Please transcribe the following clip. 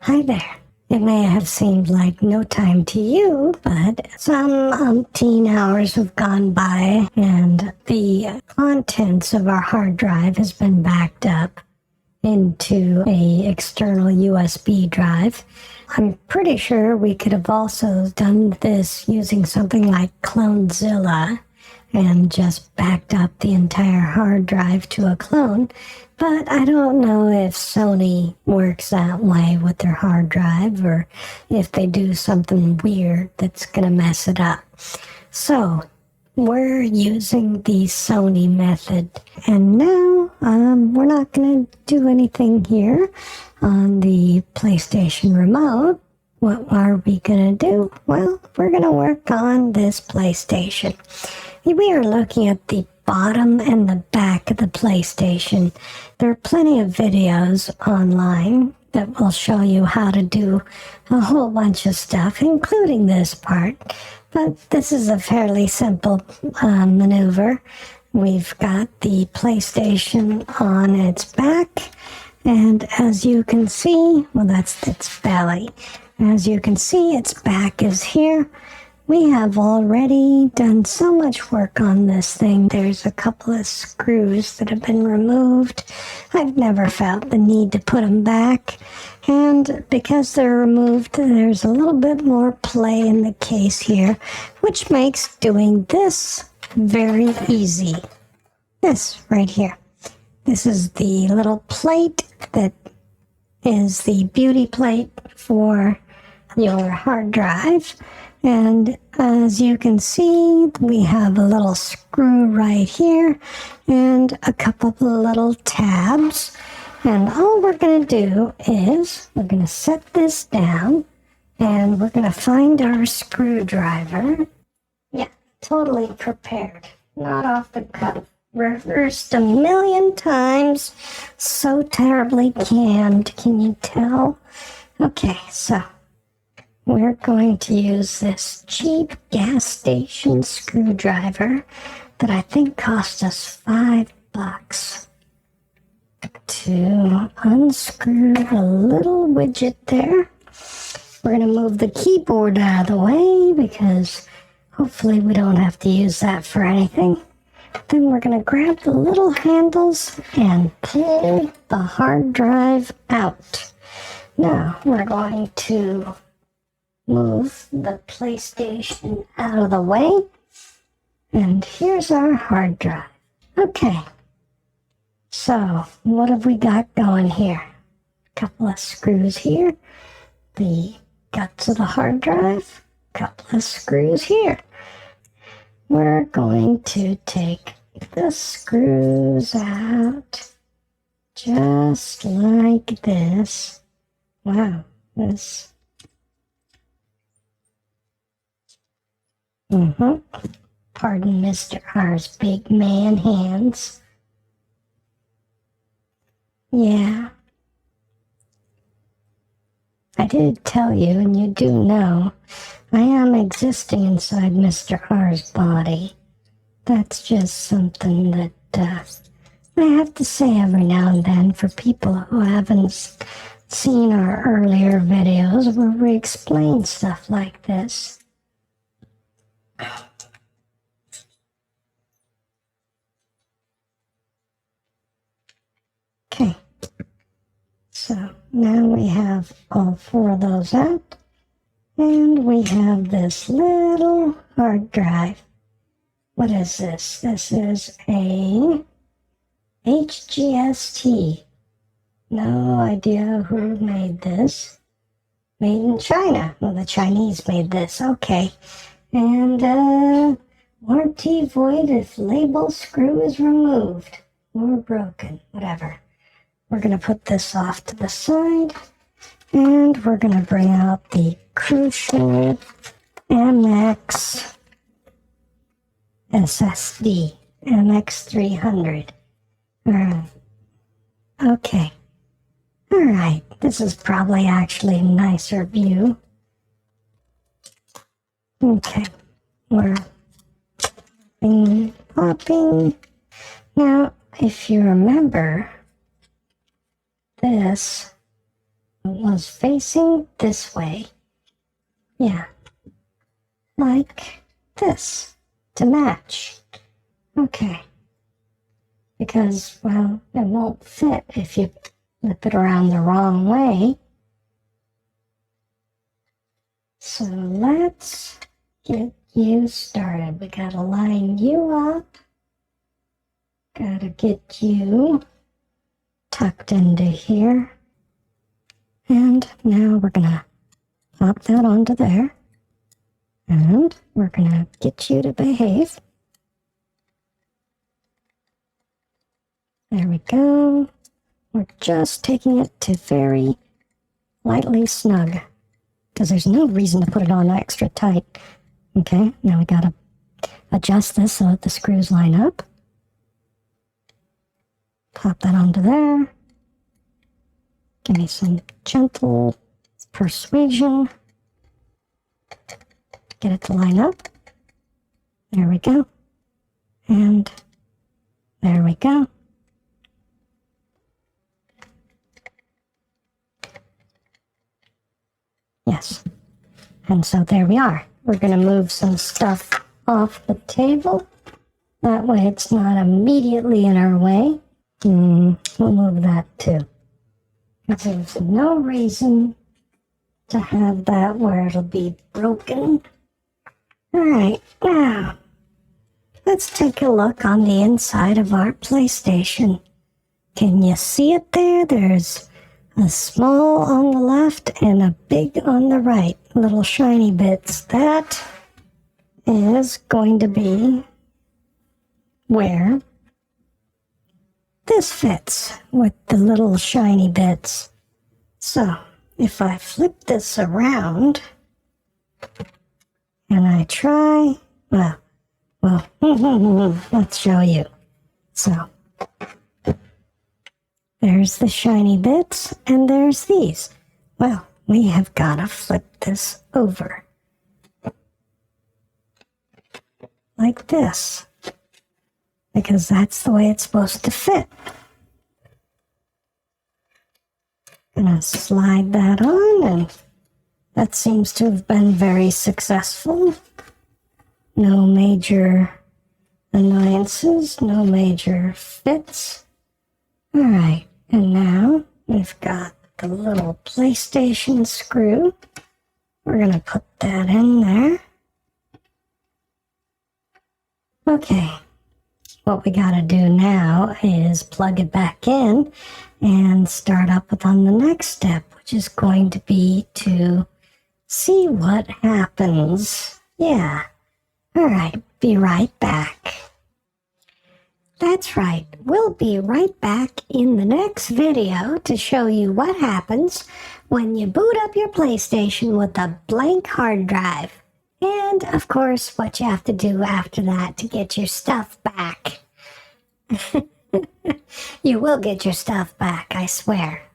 Hi there. It may have seemed like no time to you, but some umpteen hours have gone by and the contents of our hard drive has been backed up into a external USB drive. I'm pretty sure we could have also done this using something like Clonezilla and just backed up the entire hard drive to a clone, but I don't know if Sony works that way with their hard drive or if they do something weird that's going to mess it up. So we're using the Sony method, and now we're not going to do anything here on the PlayStation Remote. What are we going to do? Well, we're going to work on this PlayStation. We are looking at the bottom and the back of the PlayStation. There are plenty of videos online that will show you how to do a whole bunch of stuff, including this part. But this is a fairly simple maneuver. We've got the PlayStation on its back, and as you can see, well, that's its belly. As you can see, its back is here. We have already done so much work on this thing. There's a couple of screws that have been removed. I've never felt the need to put them back. And because they're removed, there's a little bit more play in the case here, which makes doing this very easy. This right here. This is the little plate that is the beauty plate for your hard drive. And as you can see, we have a little screw right here and a couple of little tabs. And all we're going to do is we're going to set this down and we're going to find our screwdriver. Yeah, totally prepared. Not off the cuff. Reversed a million times. So terribly canned. Can you tell? Okay, so we're going to use this cheap gas station screwdriver that I think cost us $5 to unscrew the little widget there. We're going to move the keyboard out of the way because hopefully we don't have to use that for anything. Then we're going to grab the little handles and pull the hard drive out. Now we're going to move the PlayStation out of the way. And here's our hard drive. Okay. So, what have we got going here? A couple of screws here. The guts of the hard drive. A couple of screws here. We're going to take the screws out just like this. Wow, this. Pardon Mr. R's big man hands. Yeah. I did tell you, and you do know, I am existing inside Mr. R's body. That's just something that I have to say every now and then for people who haven't seen our earlier videos where we explain stuff like this. Okay, so now we have all four of those out, and we have this little hard drive. What is this? This is a HGST. No idea who made this. Made in China. Well, the Chinese made this. Okay. And warranty void if label screw is removed or broken. Whatever. We're going to put this off to the side, and we're going to bring out the Crucial MX SSD, MX300. Okay. Alright, this is probably actually a nicer view. Okay, we're popping. Now, if you remember, this was facing this way. Yeah, like this, to match. Okay. Because, well, it won't fit if you flip it around the wrong way. So let's get you started. We gotta line you up. Gotta get you tucked into here. And now we're gonna pop that onto there. And we're gonna get you to behave. There we go. We're just taking it to very lightly snug, because there's no reason to put it on extra tight. Okay, now we gotta adjust this so that the screws line up. Pop that onto there. Give me some gentle persuasion. Get it to line up. There we go. And there we go. Yes. And so there we are. We're going to move some stuff off the table. That way it's not immediately in our way. We'll move that too. Because there's no reason to have that where it'll be broken. Alright, now let's take a look on the inside of our PlayStation. Can you see it there? There's a small on the left and a big on the right, little shiny bits. That is going to be where this fits with the little shiny bits. So if I flip this around and I try, well, let's show you. So there's the shiny bits, and there's these. Well, we have got to flip this over. Like this. Because that's the way it's supposed to fit. Gonna slide that on, and that seems to have been very successful. No major annoyances, no major fits. Alright. And now we've got the little PlayStation screw. We're going to put that in there. Okay. What we got to do now is plug it back in and start up on the next step, which is going to be to see what happens. Yeah. Alright. Be right back. That's right, we'll be right back in the next video to show you what happens when you boot up your PlayStation with a blank hard drive. And, of course, what you have to do after that to get your stuff back. You will get your stuff back, I swear.